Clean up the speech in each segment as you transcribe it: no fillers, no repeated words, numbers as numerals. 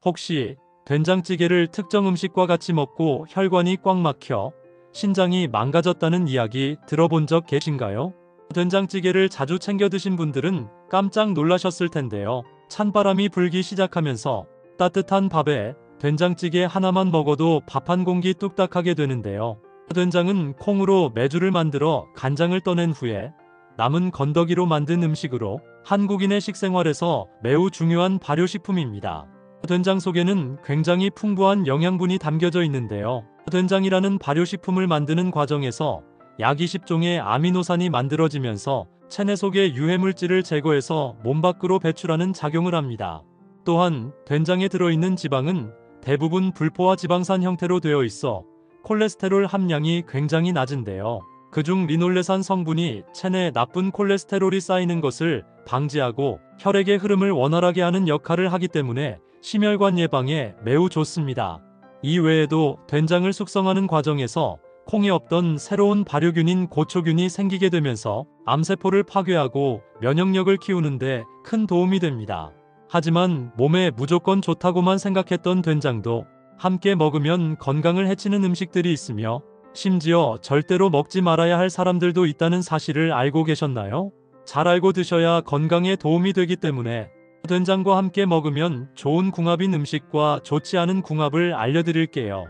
혹시 된장찌개를 특정 음식과 같이 먹고 혈관이 꽉 막혀 신장이 망가졌다는 이야기 들어본 적 계신가요? 된장찌개를 자주 챙겨 드신 분들은 깜짝 놀라셨을 텐데요. 찬바람이 불기 시작하면서 따뜻한 밥에 된장찌개 하나만 먹어도 밥 한 공기 뚝딱하게 되는데요. 된장은 콩으로 메주를 만들어 간장을 떠낸 후에 남은 건더기로 만든 음식으로 한국인의 식생활에서 매우 중요한 발효식품입니다. 된장 속에는 굉장히 풍부한 영양분이 담겨져 있는데요. 된장이라는 발효식품을 만드는 과정에서 약 20종의 아미노산이 만들어지면서 체내 속의 유해물질을 제거해서 몸 밖으로 배출하는 작용을 합니다. 또한 된장에 들어있는 지방은 대부분 불포화 지방산 형태로 되어 있어 콜레스테롤 함량이 굉장히 낮은데요. 그중 리놀레산 성분이 체내 나쁜 콜레스테롤이 쌓이는 것을 방지하고 혈액의 흐름을 원활하게 하는 역할을 하기 때문에 심혈관 예방에 매우 좋습니다. 이 외에도 된장을 숙성하는 과정에서 콩에 없던 새로운 발효균인 고초균이 생기게 되면서 암세포를 파괴하고 면역력을 키우는데 큰 도움이 됩니다. 하지만 몸에 무조건 좋다고만 생각했던 된장도 함께 먹으면 건강을 해치는 음식들이 있으며 심지어 절대로 먹지 말아야 할 사람들도 있다는 사실을 알고 계셨나요? 잘 알고 드셔야 건강에 도움이 되기 때문에 된장과 함께 먹으면 좋은 궁합인 음식과 좋지 않은 궁합을 알려드릴게요.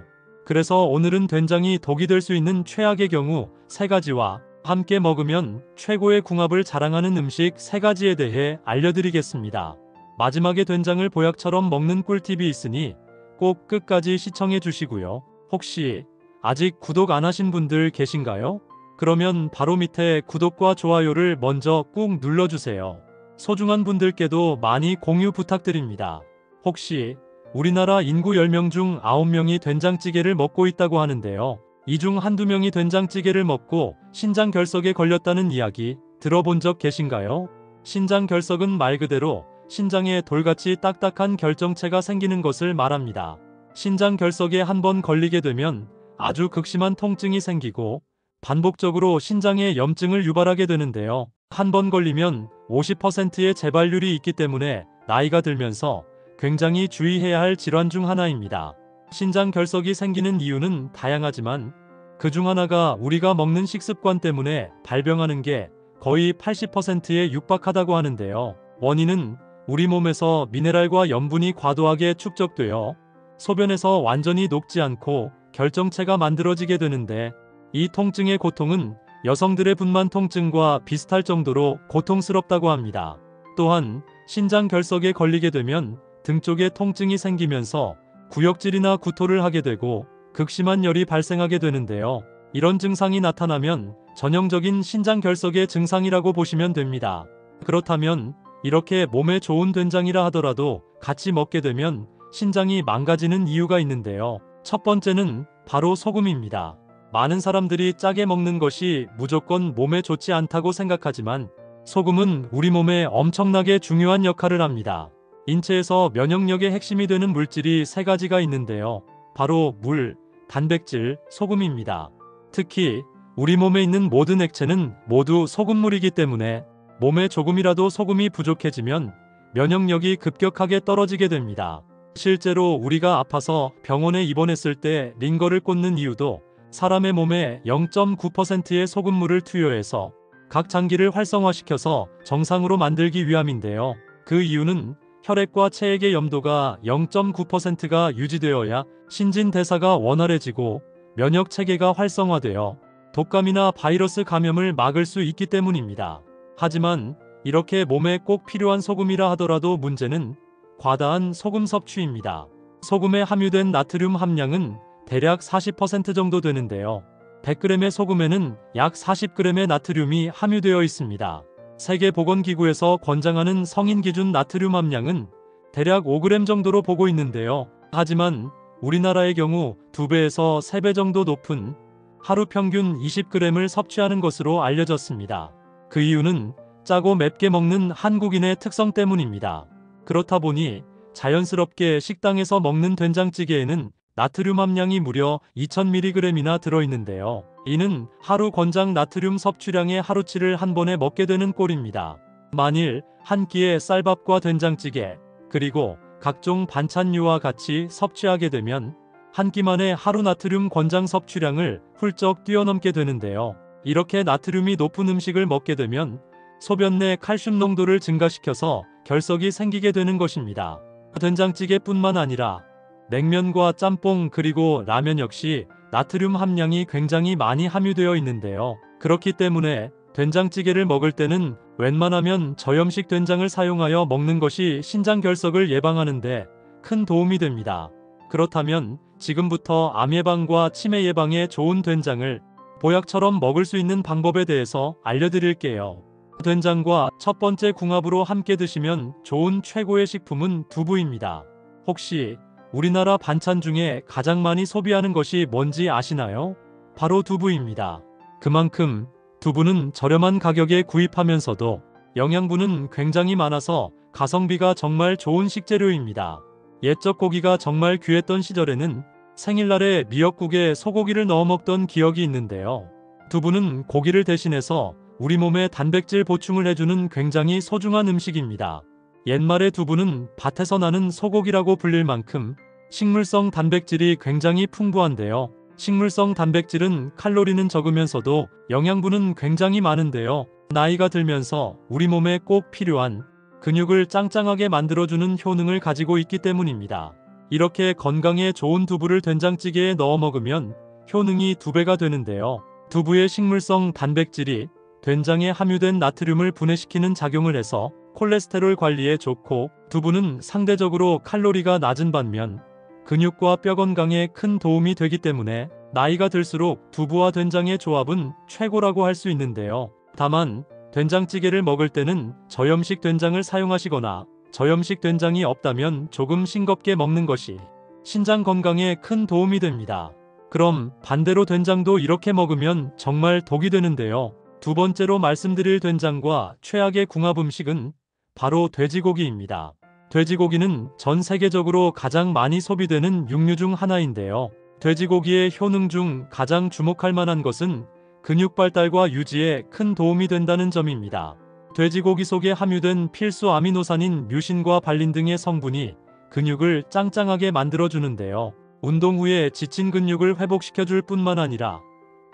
그래서 오늘은 된장이 독이 될 수 있는 최악의 경우 3가지와 함께 먹으면 최고의 궁합을 자랑하는 음식 3가지에 대해 알려드리겠습니다. 마지막에 된장을 보약처럼 먹는 꿀팁이 있으니 꼭 끝까지 시청해 주시고요. 혹시 아직 구독 안 하신 분들 계신가요? 그러면 바로 밑에 구독과 좋아요를 먼저 꾹 눌러주세요. 소중한 분들께도 많이 공유 부탁드립니다. 혹시 우리나라 인구 10명 중 9명이 된장찌개를 먹고 있다고 하는데요. 이 중 한두 명이 된장찌개를 먹고 신장결석에 걸렸다는 이야기 들어본 적 계신가요? 신장결석은 말 그대로 신장에 돌같이 딱딱한 결정체가 생기는 것을 말합니다. 신장결석에 한번 걸리게 되면 아주 극심한 통증이 생기고 반복적으로 신장에 염증을 유발하게 되는데요. 한번 걸리면 50%의 재발률이 있기 때문에 나이가 들면서 굉장히 주의해야 할 질환 중 하나입니다. 신장결석이 생기는 이유는 다양하지만 그 중 하나가 우리가 먹는 식습관 때문에 발병하는 게 거의 80%에 육박하다고 하는데요. 원인은 우리 몸에서 미네랄과 염분이 과도하게 축적되어 소변에서 완전히 녹지 않고 결정체가 만들어지게 되는데 이 통증의 고통은 여성들의 분만 통증과 비슷할 정도로 고통스럽다고 합니다. 또한 신장결석에 걸리게 되면 등 쪽에 통증이 생기면서 구역질이나 구토를 하게 되고 극심한 열이 발생하게 되는데요. 이런 증상이 나타나면 전형적인 신장결석의 증상이라고 보시면 됩니다. 그렇다면 이렇게 몸에 좋은 된장이라 하더라도 같이 먹게 되면 신장이 망가지는 이유가 있는데요. 첫 번째는 바로 소금입니다. 많은 사람들이 짜게 먹는 것이 무조건 몸에 좋지 않다고 생각하지만 소금은 우리 몸에 엄청나게 중요한 역할을 합니다. 인체에서 면역력의 핵심이 되는 물질이 3가지가 있는데요. 바로 물, 단백질, 소금입니다. 특히 우리 몸에 있는 모든 액체는 모두 소금물이기 때문에 몸에 조금이라도 소금이 부족해지면 면역력이 급격하게 떨어지게 됩니다. 실제로 우리가 아파서 병원에 입원했을 때 링거를 꽂는 이유도 사람의 몸에 0.9%의 소금물을 투여해서 각 장기를 활성화시켜서 정상으로 만들기 위함인데요. 그 이유는 혈액과 체액의 염도가 0.9%가 유지되어야 신진대사가 원활해지고 면역 체계가 활성화되어 독감이나 바이러스 감염을 막을 수 있기 때문입니다. 하지만 이렇게 몸에 꼭 필요한 소금이라 하더라도 문제는 과다한 소금 섭취입니다. 소금에 함유된 나트륨 함량은 대략 40% 정도 되는데요. 100g의 소금에는 약 40g의 나트륨이 함유되어 있습니다. 세계보건기구에서 권장하는 성인 기준 나트륨 함량은 대략 5g 정도로 보고 있는데요. 하지만 우리나라의 경우 2배에서 3배 정도 높은 하루 평균 20g을 섭취하는 것으로 알려졌습니다. 그 이유는 짜고 맵게 먹는 한국인의 특성 때문입니다. 그렇다 보니 자연스럽게 식당에서 먹는 된장찌개에는 나트륨 함량이 무려 2000mg이나 들어있는데요. 이는 하루 권장 나트륨 섭취량의 하루치를 한 번에 먹게 되는 꼴입니다. 만일 한 끼에 쌀밥과 된장찌개, 그리고 각종 반찬류와 같이 섭취하게 되면 한 끼 만에 하루 나트륨 권장 섭취량을 훌쩍 뛰어넘게 되는데요. 이렇게 나트륨이 높은 음식을 먹게 되면 소변 내 칼슘 농도를 증가시켜서 결석이 생기게 되는 것입니다. 된장찌개뿐만 아니라 냉면과 짬뽕 그리고 라면 역시 나트륨 함량이 굉장히 많이 함유되어 있는데요. 그렇기 때문에 된장찌개를 먹을 때는 웬만하면 저염식 된장을 사용하여 먹는 것이 신장 결석을 예방하는 데 큰 도움이 됩니다. 그렇다면 지금부터 암 예방과 치매 예방에 좋은 된장을 보약처럼 먹을 수 있는 방법에 대해서 알려드릴게요. 된장과 첫 번째 궁합으로 함께 드시면 좋은 최고의 식품은 두부입니다. 혹시 우리나라 반찬 중에 가장 많이 소비하는 것이 뭔지 아시나요? 바로 두부입니다. 그만큼 두부는 저렴한 가격에 구입하면서도 영양분은 굉장히 많아서 가성비가 정말 좋은 식재료입니다. 옛적 고기가 정말 귀했던 시절에는 생일날에 미역국에 소고기를 넣어 먹던 기억이 있는데요. 두부는 고기를 대신해서 우리 몸에 단백질 보충을 해주는 굉장히 소중한 음식입니다. 옛말에 두부는 밭에서 나는 소고기라고 불릴 만큼 식물성 단백질이 굉장히 풍부한데요. 식물성 단백질은 칼로리는 적으면서도 영양분은 굉장히 많은데요. 나이가 들면서 우리 몸에 꼭 필요한 근육을 짱짱하게 만들어주는 효능을 가지고 있기 때문입니다. 이렇게 건강에 좋은 두부를 된장찌개에 넣어 먹으면 효능이 2배가 되는데요. 두부의 식물성 단백질이 된장에 함유된 나트륨을 분해시키는 작용을 해서 콜레스테롤 관리에 좋고, 두부는 상대적으로 칼로리가 낮은 반면 근육과 뼈 건강에 큰 도움이 되기 때문에 나이가 들수록 두부와 된장의 조합은 최고라고 할 수 있는데요. 다만 된장찌개를 먹을 때는 저염식 된장을 사용하시거나 저염식 된장이 없다면 조금 싱겁게 먹는 것이 신장 건강에 큰 도움이 됩니다. 그럼 반대로 된장도 이렇게 먹으면 정말 독이 되는데요. 두 번째로 말씀드릴 된장과 최악의 궁합 음식은 바로 돼지고기입니다. 돼지고기는 전 세계적으로 가장 많이 소비되는 육류 중 하나인데요. 돼지고기의 효능 중 가장 주목할 만한 것은 근육 발달과 유지에 큰 도움이 된다는 점입니다. 돼지고기 속에 함유된 필수 아미노산인 뮤신과 발린 등의 성분이 근육을 짱짱하게 만들어주는데요. 운동 후에 지친 근육을 회복시켜줄 뿐만 아니라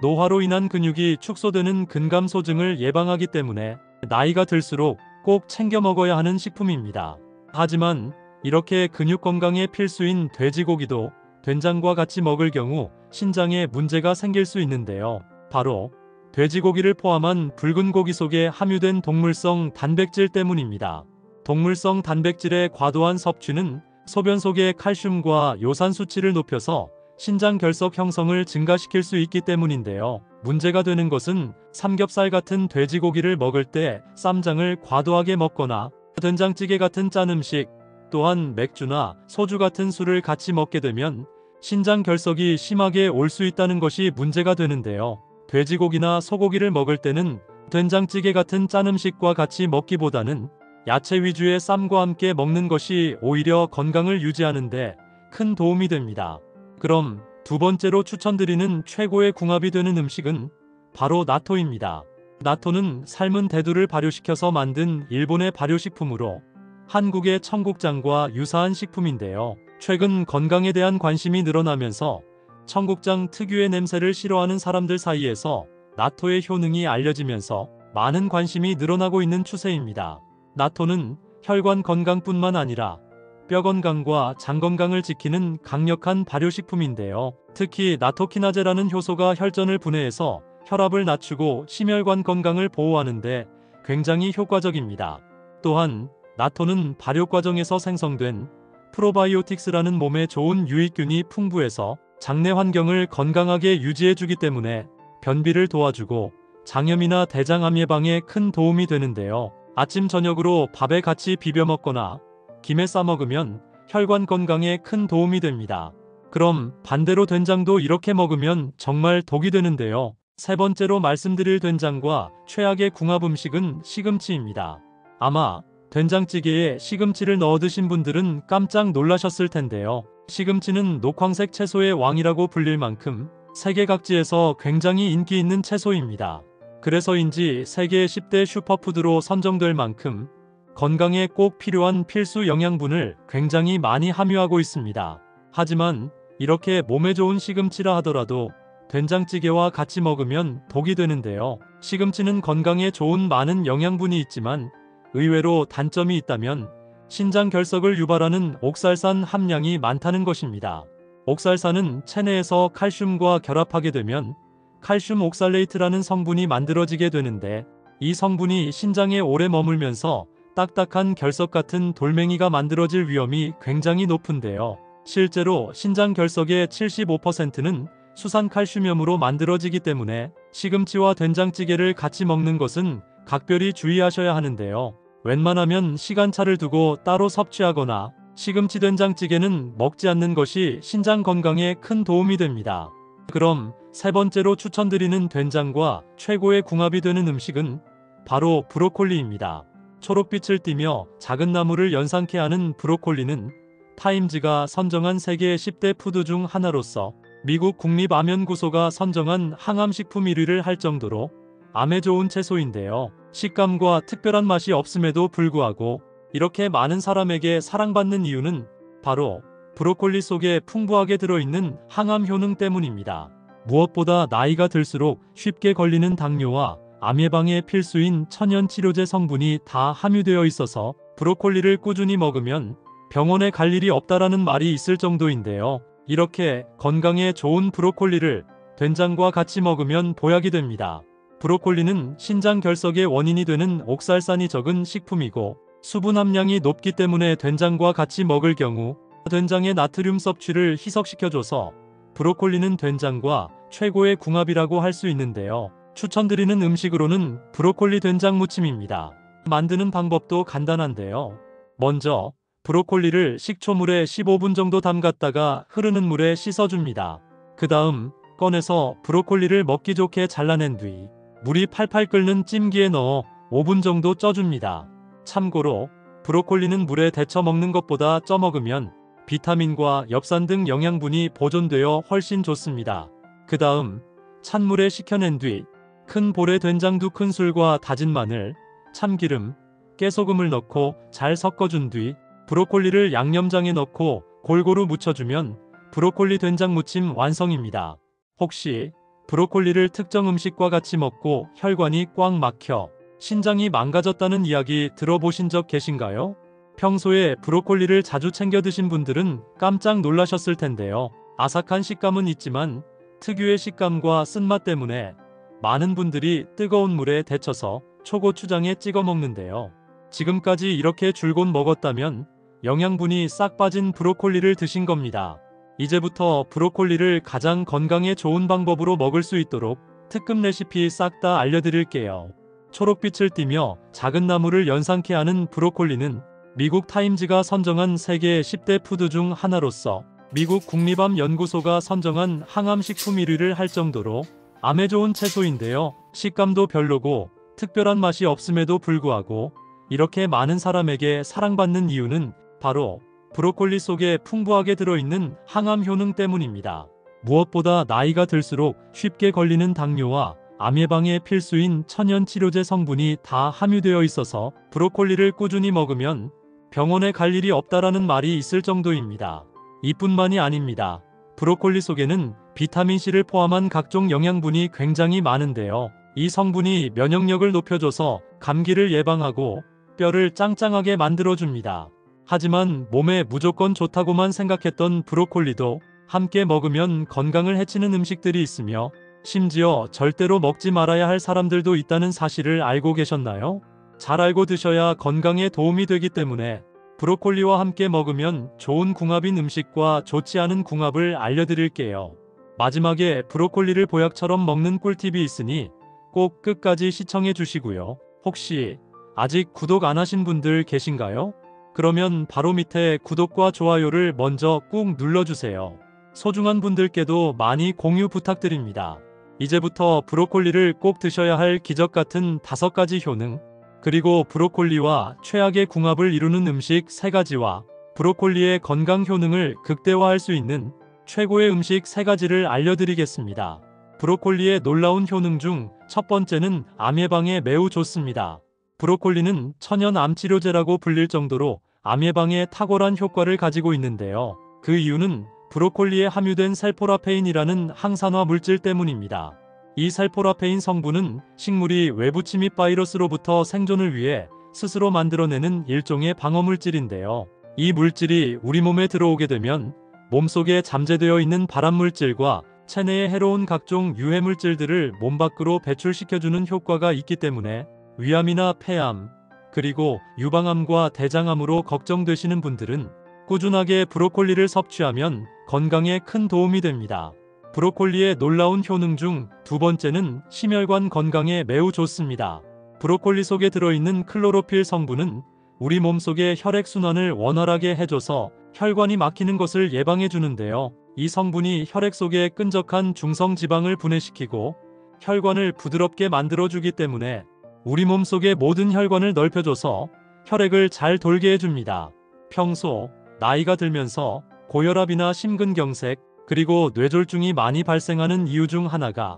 노화로 인한 근육이 축소되는 근감소증을 예방하기 때문에 나이가 들수록 꼭 챙겨 먹어야 하는 식품입니다. 하지만 이렇게 근육 건강에 필수인 돼지고기도 된장과 같이 먹을 경우 신장에 문제가 생길 수 있는데요. 바로 돼지고기를 포함한 붉은 고기 속에 함유된 동물성 단백질 때문입니다. 동물성 단백질의 과도한 섭취는 소변 속의 칼슘과 요산 수치를 높여서 신장 결석 형성을 증가시킬 수 있기 때문인데요. 문제가 되는 것은 삼겹살 같은 돼지고기를 먹을 때 쌈장을 과도하게 먹거나 된장찌개 같은 짠 음식, 또한 맥주나 소주 같은 술을 같이 먹게 되면 신장 결석이 심하게 올 수 있다는 것이 문제가 되는데요. 돼지고기나 소고기를 먹을 때는 된장찌개 같은 짠 음식과 같이 먹기보다는 야채 위주의 쌈과 함께 먹는 것이 오히려 건강을 유지하는 데 큰 도움이 됩니다. 그럼 두 번째로 추천드리는 최고의 궁합이 되는 음식은 바로 나토입니다. 나토는 삶은 대두를 발효시켜서 만든 일본의 발효식품으로 한국의 청국장과 유사한 식품인데요. 최근 건강에 대한 관심이 늘어나면서 청국장 특유의 냄새를 싫어하는 사람들 사이에서 나토의 효능이 알려지면서 많은 관심이 늘어나고 있는 추세입니다. 나토는 혈관 건강뿐만 아니라 뼈 건강과 장 건강을 지키는 강력한 발효식품인데요. 특히 나토키나제라는 효소가 혈전을 분해해서 혈압을 낮추고 심혈관 건강을 보호하는 데 굉장히 효과적입니다. 또한 나토는 발효 과정에서 생성된 프로바이오틱스라는 몸에 좋은 유익균이 풍부해서 장내 환경을 건강하게 유지해주기 때문에 변비를 도와주고 장염이나 대장암 예방에 큰 도움이 되는데요. 아침 저녁으로 밥에 같이 비벼 먹거나 김에 싸 먹으면 혈관 건강에 큰 도움이 됩니다. 그럼 반대로 된장도 이렇게 먹으면 정말 독이 되는데요. 세 번째로 말씀드릴 된장과 최악의 궁합 음식은 시금치입니다. 아마 된장찌개에 시금치를 넣어 드신 분들은 깜짝 놀라셨을 텐데요. 시금치는 녹황색 채소의 왕이라고 불릴 만큼 세계 각지에서 굉장히 인기 있는 채소입니다. 그래서인지 세계 10대 슈퍼푸드로 선정될 만큼 건강에 꼭 필요한 필수 영양분을 굉장히 많이 함유하고 있습니다. 하지만 이렇게 몸에 좋은 시금치라 하더라도 된장찌개와 같이 먹으면 독이 되는데요. 시금치는 건강에 좋은 많은 영양분이 있지만 의외로 단점이 있다면 신장 결석을 유발하는 옥살산 함량이 많다는 것입니다. 옥살산은 체내에서 칼슘과 결합하게 되면 칼슘 옥살레이트라는 성분이 만들어지게 되는데 이 성분이 신장에 오래 머물면서 딱딱한 결석 같은 돌멩이가 만들어질 위험이 굉장히 높은데요. 실제로 신장 결석의 75%는 수산칼슘염으로 만들어지기 때문에 시금치와 된장찌개를 같이 먹는 것은 각별히 주의하셔야 하는데요. 웬만하면 시간차를 두고 따로 섭취하거나 시금치 된장찌개는 먹지 않는 것이 신장 건강에 큰 도움이 됩니다. 그럼 세 번째로 추천드리는 된장과 최고의 궁합이 되는 음식은 바로 브로콜리입니다. 초록빛을 띠며 작은 나무를 연상케 하는 브로콜리는 타임즈가 선정한 세계 10대 푸드 중 하나로서 미국 국립암연구소가 선정한 항암식품 1위를 할 정도로 암에 좋은 채소인데요. 식감과 특별한 맛이 없음에도 불구하고 이렇게 많은 사람에게 사랑받는 이유는 바로 브로콜리 속에 풍부하게 들어있는 항암 효능 때문입니다. 무엇보다 나이가 들수록 쉽게 걸리는 당뇨와 암 예방에 필수인 천연 치료제 성분이 다 함유되어 있어서 브로콜리를 꾸준히 먹으면 병원에 갈 일이 없다라는 말이 있을 정도인데요. 이렇게 건강에 좋은 브로콜리를 된장과 같이 먹으면 보약이 됩니다. 브로콜리는 신장 결석의 원인이 되는 옥살산이 적은 식품이고 수분 함량이 높기 때문에 된장과 같이 먹을 경우 된장의 나트륨 섭취를 희석시켜줘서 브로콜리는 된장과 최고의 궁합이라고 할 수 있는데요. 추천드리는 음식으로는 브로콜리 된장 무침입니다. 만드는 방법도 간단한데요. 먼저 브로콜리를 식초물에 15분 정도 담갔다가 흐르는 물에 씻어줍니다. 그 다음 꺼내서 브로콜리를 먹기 좋게 잘라낸 뒤 물이 팔팔 끓는 찜기에 넣어 5분 정도 쪄줍니다. 참고로 브로콜리는 물에 데쳐 먹는 것보다 쪄 먹으면 비타민과 엽산 등 영양분이 보존되어 훨씬 좋습니다. 그 다음 찬물에 식혀낸 뒤 큰 볼에 된장 2큰술과 다진 마늘, 참기름, 깨소금을 넣고 잘 섞어준 뒤 브로콜리를 양념장에 넣고 골고루 무쳐주면 브로콜리 된장 무침 완성입니다. 혹시 브로콜리를 특정 음식과 같이 먹고 혈관이 꽉 막혀 신장이 망가졌다는 이야기 들어보신 적 계신가요? 평소에 브로콜리를 자주 챙겨 드신 분들은 깜짝 놀라셨을 텐데요. 아삭한 식감은 있지만 특유의 식감과 쓴맛 때문에 많은 분들이 뜨거운 물에 데쳐서 초고추장에 찍어 먹는데요. 지금까지 이렇게 줄곧 먹었다면 영양분이 싹 빠진 브로콜리를 드신 겁니다. 이제부터 브로콜리를 가장 건강에 좋은 방법으로 먹을 수 있도록 특급 레시피 싹 다 알려드릴게요. 초록빛을 띠며 작은 나무를 연상케 하는 브로콜리는 미국 타임즈가 선정한 세계 10대 푸드 중 하나로서 미국 국립암 연구소가 선정한 항암식품 1위를 할 정도로 암에 좋은 채소인데요. 식감도 별로고 특별한 맛이 없음에도 불구하고 이렇게 많은 사람에게 사랑받는 이유는 바로 브로콜리 속에 풍부하게 들어있는 항암 효능 때문입니다. 무엇보다 나이가 들수록 쉽게 걸리는 당뇨와 암 예방에 필수인 천연 치료제 성분이 다 함유되어 있어서 브로콜리를 꾸준히 먹으면 병원에 갈 일이 없다라는 말이 있을 정도입니다. 이뿐만이 아닙니다. 브로콜리 속에는 비타민C를 포함한 각종 영양분이 굉장히 많은데요. 이 성분이 면역력을 높여줘서 감기를 예방하고 뼈를 짱짱하게 만들어줍니다. 하지만 몸에 무조건 좋다고만 생각했던 브로콜리도 함께 먹으면 건강을 해치는 음식들이 있으며 심지어 절대로 먹지 말아야 할 사람들도 있다는 사실을 알고 계셨나요? 잘 알고 드셔야 건강에 도움이 되기 때문에 브로콜리와 함께 먹으면 좋은 궁합인 음식과 좋지 않은 궁합을 알려드릴게요. 마지막에 브로콜리를 보약처럼 먹는 꿀팁이 있으니 꼭 끝까지 시청해 주시고요. 혹시 아직 구독 안 하신 분들 계신가요? 그러면 바로 밑에 구독과 좋아요를 먼저 꾹 눌러주세요. 소중한 분들께도 많이 공유 부탁드립니다. 이제부터 브로콜리를 꼭 드셔야 할 기적 같은 5가지 효능, 그리고 브로콜리와 최악의 궁합을 이루는 음식 3가지와 브로콜리의 건강 효능을 극대화할 수 있는 최고의 음식 3가지를 알려드리겠습니다. 브로콜리의 놀라운 효능 중 첫 번째는 암 예방에 매우 좋습니다. 브로콜리는 천연 암치료제라고 불릴 정도로 암 예방에 탁월한 효과를 가지고 있는데요. 그 이유는 브로콜리에 함유된 셀포라페인이라는 항산화 물질 때문입니다. 이 셀포라페인 성분은 식물이 외부 침입 바이러스로부터 생존을 위해 스스로 만들어내는 일종의 방어물질인데요. 이 물질이 우리 몸에 들어오게 되면 몸속에 잠재되어 있는 발암물질과 체내에 해로운 각종 유해물질들을 몸 밖으로 배출시켜주는 효과가 있기 때문에 위암이나 폐암, 그리고 유방암과 대장암으로 걱정되시는 분들은 꾸준하게 브로콜리를 섭취하면 건강에 큰 도움이 됩니다. 브로콜리의 놀라운 효능 중 두 번째는 심혈관 건강에 매우 좋습니다. 브로콜리 속에 들어있는 클로로필 성분은 우리 몸속의 혈액순환을 원활하게 해줘서 혈관이 막히는 것을 예방해 주는데요. 이 성분이 혈액 속의 끈적한 중성지방을 분해시키고 혈관을 부드럽게 만들어주기 때문에 우리 몸속의 모든 혈관을 넓혀줘서 혈액을 잘 돌게 해줍니다. 평소 나이가 들면서 고혈압이나 심근경색, 그리고 뇌졸중이 많이 발생하는 이유 중 하나가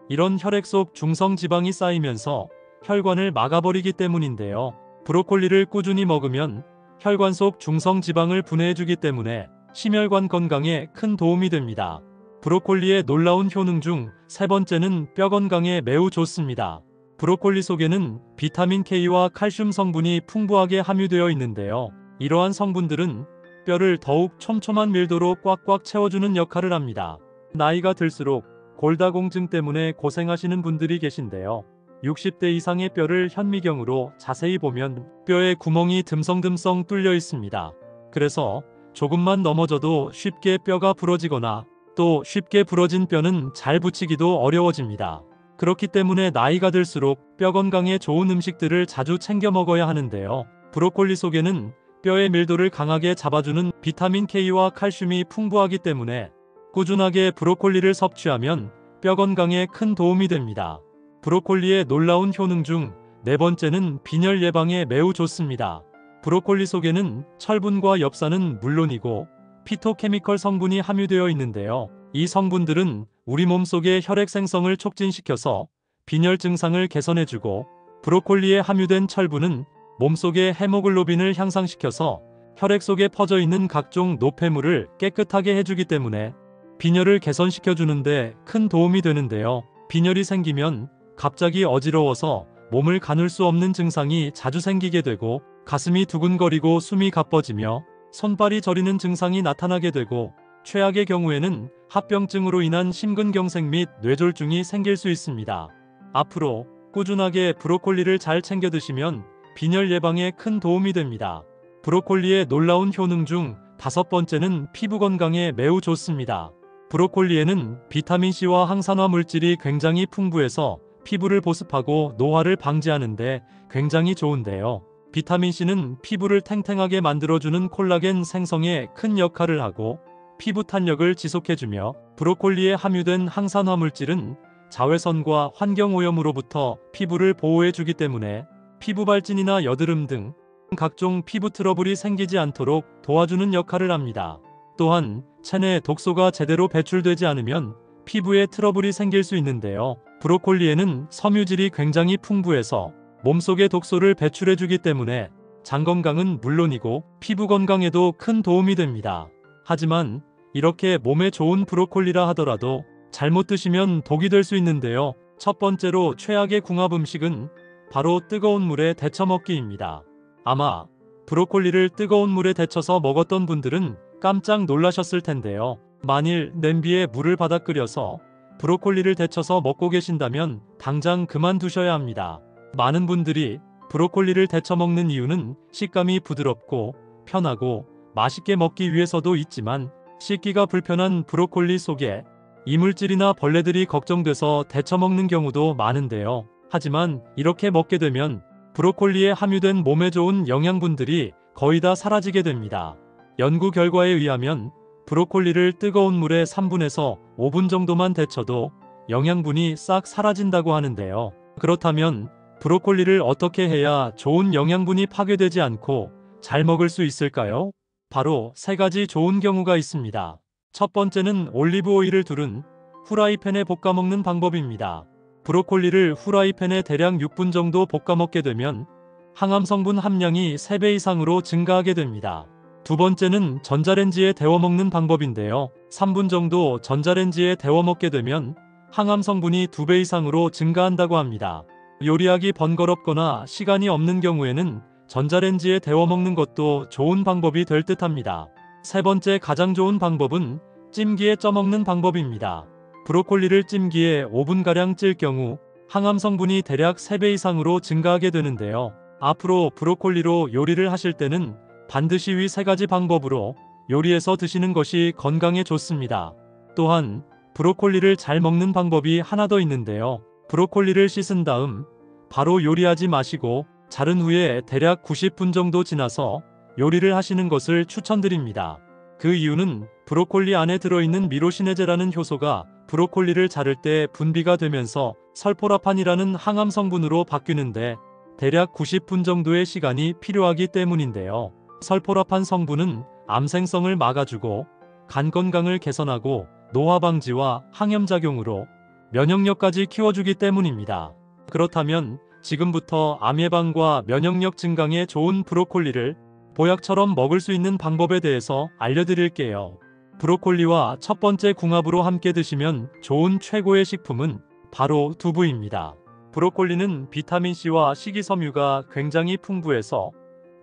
이런 혈액 속 중성지방이 쌓이면서 혈관을 막아버리기 때문인데요. 브로콜리를 꾸준히 먹으면 혈관 속 중성지방을 분해해주기 때문에 심혈관 건강에 큰 도움이 됩니다. 브로콜리의 놀라운 효능 중 세 번째는 뼈 건강에 매우 좋습니다. 브로콜리 속에는 비타민 K와 칼슘 성분이 풍부하게 함유되어 있는데요. 이러한 성분들은 뼈를 더욱 촘촘한 밀도로 꽉꽉 채워주는 역할을 합니다. 나이가 들수록 골다공증 때문에 고생하시는 분들이 계신데요. 60대 이상의 뼈를 현미경으로 자세히 보면 뼈에 구멍이 듬성듬성 뚫려 있습니다. 그래서 조금만 넘어져도 쉽게 뼈가 부러지거나 또 쉽게 부러진 뼈는 잘 붙이기도 어려워집니다. 그렇기 때문에 나이가 들수록 뼈 건강에 좋은 음식들을 자주 챙겨 먹어야 하는데요. 브로콜리 속에는 뼈의 밀도를 강하게 잡아주는 비타민 K와 칼슘이 풍부하기 때문에 꾸준하게 브로콜리를 섭취하면 뼈 건강에 큰 도움이 됩니다. 브로콜리의 놀라운 효능 중 네 번째는 빈혈 예방에 매우 좋습니다. 브로콜리 속에는 철분과 엽산은 물론이고 피토케미컬 성분이 함유되어 있는데요. 이 성분들은 우리 몸속의 혈액 생성을 촉진시켜서 빈혈 증상을 개선해주고 브로콜리에 함유된 철분은 몸속의 헤모글로빈을 향상시켜서 혈액 속에 퍼져 있는 각종 노폐물을 깨끗하게 해주기 때문에 빈혈을 개선시켜주는데 큰 도움이 되는데요. 빈혈이 생기면 갑자기 어지러워서 몸을 가눌 수 없는 증상이 자주 생기게 되고 가슴이 두근거리고 숨이 가빠지며 손발이 저리는 증상이 나타나게 되고 최악의 경우에는 합병증으로 인한 심근경색 및 뇌졸중이 생길 수 있습니다. 앞으로 꾸준하게 브로콜리를 잘 챙겨 드시면 빈혈 예방에 큰 도움이 됩니다. 브로콜리의 놀라운 효능 중 다섯 번째는 피부 건강에 매우 좋습니다. 브로콜리에는 비타민C와 항산화 물질이 굉장히 풍부해서 피부를 보습하고 노화를 방지하는데 굉장히 좋은데요. 비타민C는 피부를 탱탱하게 만들어주는 콜라겐 생성에 큰 역할을 하고 피부 탄력을 지속해주며 브로콜리에 함유된 항산화 물질은 자외선과 환경오염으로부터 피부를 보호해주기 때문에 피부 발진이나 여드름 등 각종 피부 트러블이 생기지 않도록 도와주는 역할을 합니다. 또한 체내 독소가 제대로 배출되지 않으면 피부에 트러블이 생길 수 있는데요. 브로콜리에는 섬유질이 굉장히 풍부해서 몸속의 독소를 배출해주기 때문에 장 건강은 물론이고 피부 건강에도 큰 도움이 됩니다. 하지만 이렇게 몸에 좋은 브로콜리라 하더라도 잘못 드시면 독이 될 수 있는데요. 첫 번째로 최악의 궁합 음식은 바로 뜨거운 물에 데쳐 먹기입니다. 아마 브로콜리를 뜨거운 물에 데쳐서 먹었던 분들은 깜짝 놀라셨을 텐데요. 만일 냄비에 물을 받아 끓여서 브로콜리를 데쳐서 먹고 계신다면 당장 그만두셔야 합니다. 많은 분들이 브로콜리를 데쳐 먹는 이유는 식감이 부드럽고 편하고 맛있게 먹기 위해서도 있지만 씻기가 불편한 브로콜리 속에 이물질이나 벌레들이 걱정돼서 데쳐 먹는 경우도 많은데요. 하지만 이렇게 먹게 되면 브로콜리에 함유된 몸에 좋은 영양분들이 거의 다 사라지게 됩니다. 연구 결과에 의하면 브로콜리를 뜨거운 물에 3분에서 5분 정도만 데쳐도 영양분이 싹 사라진다고 하는데요. 그렇다면 브로콜리를 어떻게 해야 좋은 영양분이 파괴되지 않고 잘 먹을 수 있을까요? 바로 세 가지 좋은 경우가 있습니다. 첫 번째는 올리브 오일을 두른 후라이팬에 볶아 먹는 방법입니다. 브로콜리를 후라이팬에 대략 6분 정도 볶아 먹게 되면 항암 성분 함량이 3배 이상으로 증가하게 됩니다. 두 번째는 전자레인지에 데워 먹는 방법인데요. 3분 정도 전자레인지에 데워 먹게 되면 항암 성분이 2배 이상으로 증가한다고 합니다. 요리하기 번거롭거나 시간이 없는 경우에는 전자레인지에 데워 먹는 것도 좋은 방법이 될 듯합니다. 세 번째 가장 좋은 방법은 찜기에 쪄먹는 방법입니다. 브로콜리를 찜기에 5분가량 찔 경우 항암 성분이 대략 3배 이상으로 증가하게 되는데요. 앞으로 브로콜리로 요리를 하실 때는 반드시 위 3가지 방법으로 요리해서 드시는 것이 건강에 좋습니다. 또한 브로콜리를 잘 먹는 방법이 하나 더 있는데요. 브로콜리를 씻은 다음 바로 요리하지 마시고 자른 후에 대략 90분 정도 지나서 요리를 하시는 것을 추천드립니다. 그 이유는 브로콜리 안에 들어있는 미로시네제라는 효소가 브로콜리를 자를 때 분비가 되면서 설포라판이라는 항암 성분으로 바뀌는데 대략 90분 정도의 시간이 필요하기 때문인데요. 설포라판 성분은 암 생성을 막아주고 간 건강을 개선하고 노화 방지와 항염작용으로 면역력까지 키워주기 때문입니다. 그렇다면 지금부터 암 예방과 면역력 증강에 좋은 브로콜리를 보약처럼 먹을 수 있는 방법에 대해서 알려드릴게요. 브로콜리와 첫 번째 궁합으로 함께 드시면 좋은 최고의 식품은 바로 두부입니다. 브로콜리는 비타민C와 식이섬유가 굉장히 풍부해서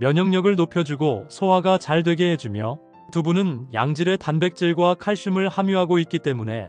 면역력을 높여주고 소화가 잘 되게 해주며 두부는 양질의 단백질과 칼슘을 함유하고 있기 때문에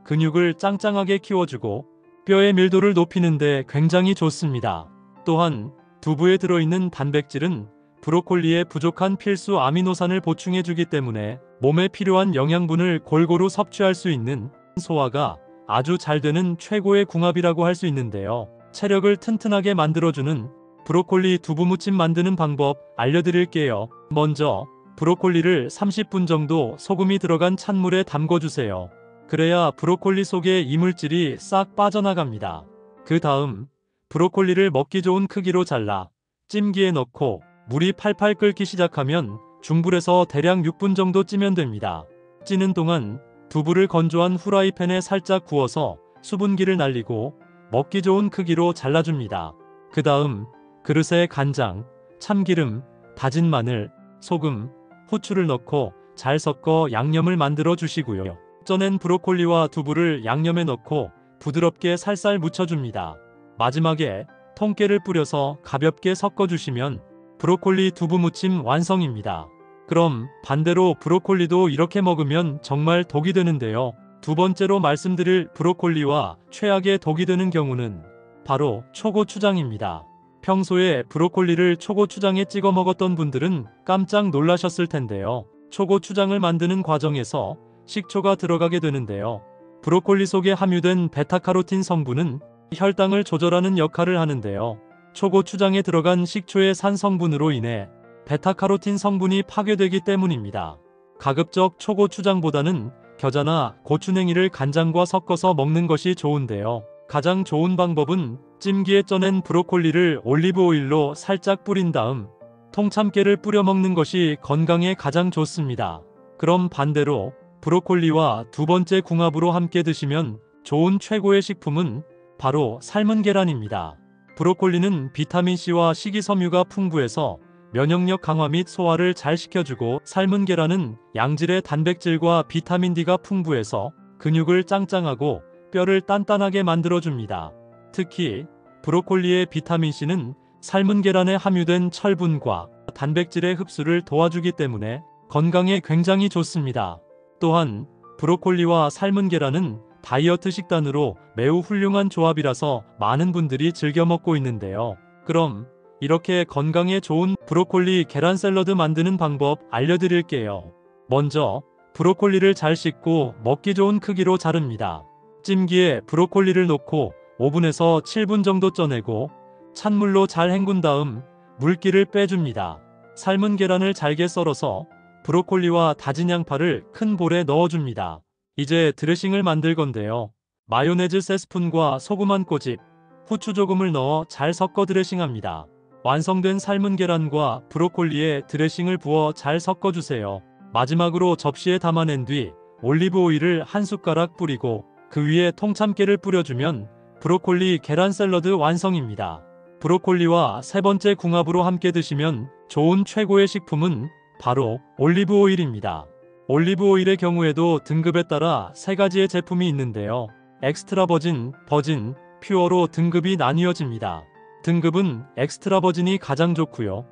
근육을 짱짱하게 키워주고 뼈의 밀도를 높이는 데 굉장히 좋습니다. 또한 두부에 들어있는 단백질은 브로콜리에 부족한 필수 아미노산을 보충해주기 때문에 몸에 필요한 영양분을 골고루 섭취할 수 있는 소화가 아주 잘 되는 최고의 궁합이라고 할 수 있는데요. 체력을 튼튼하게 만들어주는 브로콜리 두부무침 만드는 방법 알려드릴게요. 먼저 브로콜리를 30분 정도 소금이 들어간 찬물에 담궈주세요. 그래야 브로콜리 속의 이물질이 싹 빠져나갑니다. 그 다음 브로콜리를 먹기 좋은 크기로 잘라 찜기에 넣고 물이 팔팔 끓기 시작하면 중불에서 대략 6분 정도 찌면 됩니다. 찌는 동안 두부를 건조한 후라이팬에 살짝 구워서 수분기를 날리고 먹기 좋은 크기로 잘라줍니다. 그 다음 그릇에 간장, 참기름, 다진 마늘, 소금, 후추를 넣고 잘 섞어 양념을 만들어 주시고요. 쪄낸 브로콜리와 두부를 양념에 넣고 부드럽게 살살 묻혀줍니다. 마지막에 통깨를 뿌려서 가볍게 섞어주시면 브로콜리 두부무침 완성입니다. 그럼 반대로 브로콜리도 이렇게 먹으면 정말 독이 되는데요. 두 번째로 말씀드릴 브로콜리와 최악의 독이 되는 경우는 바로 초고추장입니다. 평소에 브로콜리를 초고추장에 찍어 먹었던 분들은 깜짝 놀라셨을 텐데요. 초고추장을 만드는 과정에서 식초가 들어가게 되는데요. 브로콜리 속에 함유된 베타카로틴 성분은 혈당을 조절하는 역할을 하는데요. 초고추장에 들어간 식초의 산 성분으로 인해 베타카로틴 성분이 파괴되기 때문입니다. 가급적 초고추장보다는 겨자나 고추냉이를 간장과 섞어서 먹는 것이 좋은데요. 가장 좋은 방법은 찜기에 쪄낸 브로콜리를 올리브 오일로 살짝 뿌린 다음 통참깨를 뿌려 먹는 것이 건강에 가장 좋습니다. 그럼 반대로 브로콜리와 두 번째 궁합으로 함께 드시면 좋은 최고의 식품은 바로 삶은 계란입니다. 브로콜리는 비타민C와 식이섬유가 풍부해서 면역력 강화 및 소화를 잘 시켜주고 삶은 계란은 양질의 단백질과 비타민 D가 풍부해서 근육을 짱짱하고 뼈를 단단하게 만들어줍니다. 특히 브로콜리의 비타민C는 삶은 계란에 함유된 철분과 단백질의 흡수를 도와주기 때문에 건강에 굉장히 좋습니다. 또한 브로콜리와 삶은 계란은 다이어트 식단으로 매우 훌륭한 조합이라서 많은 분들이 즐겨 먹고 있는데요. 그럼 이렇게 건강에 좋은 브로콜리 계란 샐러드 만드는 방법 알려드릴게요. 먼저 브로콜리를 잘 씻고 먹기 좋은 크기로 자릅니다. 찜기에 브로콜리를 넣고 오븐에서 7분 정도 쪄내고 찬물로 잘 헹군 다음 물기를 빼줍니다. 삶은 계란을 잘게 썰어서 브로콜리와 다진 양파를 큰 볼에 넣어줍니다. 이제 드레싱을 만들 건데요. 마요네즈 3스푼과 소금 한 꼬집, 후추 조금을 넣어 잘 섞어 드레싱합니다. 완성된 삶은 계란과 브로콜리에 드레싱을 부어 잘 섞어주세요. 마지막으로 접시에 담아낸 뒤 올리브 오일을 한 숟가락 뿌리고 그 위에 통참깨를 뿌려주면 브로콜리 계란 샐러드 완성입니다. 브로콜리와 세 번째 궁합으로 함께 드시면 좋은 최고의 식품은 바로 올리브 오일입니다. 올리브 오일의 경우에도 등급에 따라 세 가지의 제품이 있는데요. 엑스트라 버진, 버진, 퓨어로 등급이 나뉘어집니다. 등급은 엑스트라 버진이 가장 좋고요.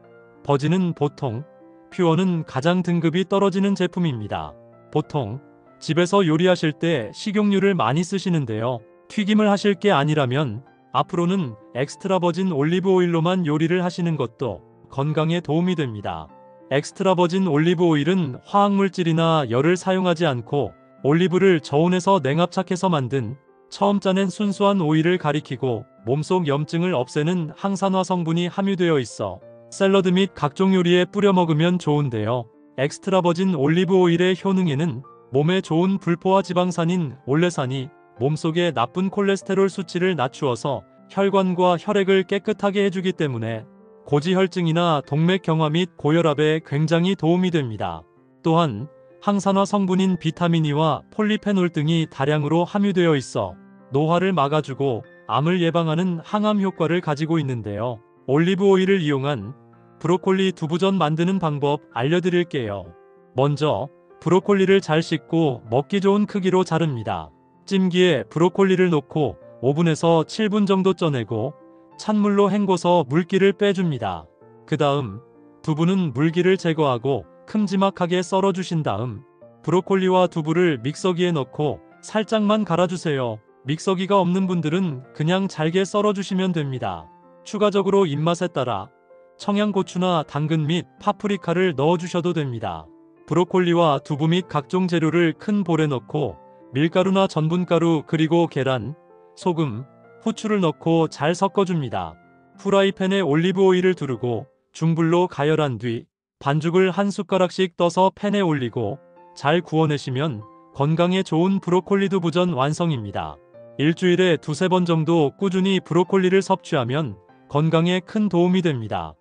버진은 보통, 퓨어는 가장 등급이 떨어지는 제품입니다. 보통 집에서 요리하실 때 식용유를 많이 쓰시는데요. 튀김을 하실 게 아니라면 앞으로는 엑스트라 버진 올리브 오일로만 요리를 하시는 것도 건강에 도움이 됩니다. 엑스트라 버진 올리브 오일은 화학물질이나 열을 사용하지 않고 올리브를 저온에서 냉압착해서 만든 처음 짜낸 순수한 오일을 가리키고 몸속 염증을 없애는 항산화 성분이 함유되어 있어 샐러드 및 각종 요리에 뿌려 먹으면 좋은데요. 엑스트라 버진 올리브 오일의 효능에는 몸에 좋은 불포화 지방산인 올레산이 몸속의 나쁜 콜레스테롤 수치를 낮추어서 혈관과 혈액을 깨끗하게 해주기 때문에 고지혈증이나 동맥경화 및 고혈압에 굉장히 도움이 됩니다. 또한 항산화 성분인 비타민 E와 폴리페놀 등이 다량으로 함유되어 있어 노화를 막아주고 암을 예방하는 항암 효과를 가지고 있는데요. 올리브 오일을 이용한 브로콜리 두부전 만드는 방법 알려드릴게요. 먼저 브로콜리를 잘 씻고 먹기 좋은 크기로 자릅니다. 찜기에 브로콜리를 넣고 오븐에서 7분 정도 쪄내고 찬물로 헹궈서 물기를 빼줍니다. 그 다음 두부는 물기를 제거하고 큼지막하게 썰어주신 다음 브로콜리와 두부를 믹서기에 넣고 살짝만 갈아주세요. 믹서기가 없는 분들은 그냥 잘게 썰어주시면 됩니다. 추가적으로 입맛에 따라 청양고추나 당근 및 파프리카를 넣어주셔도 됩니다. 브로콜리와 두부 및 각종 재료를 큰 볼에 넣고 밀가루나 전분가루 그리고 계란, 소금, 후추를 넣고 잘 섞어줍니다. 후라이팬에 올리브 오일을 두르고 중불로 가열한 뒤 반죽을 한 숟가락씩 떠서 팬에 올리고 잘 구워내시면 건강에 좋은 브로콜리 두부전 완성입니다. 일주일에 두세 번 정도 꾸준히 브로콜리를 섭취하면 건강에 큰 도움이 됩니다.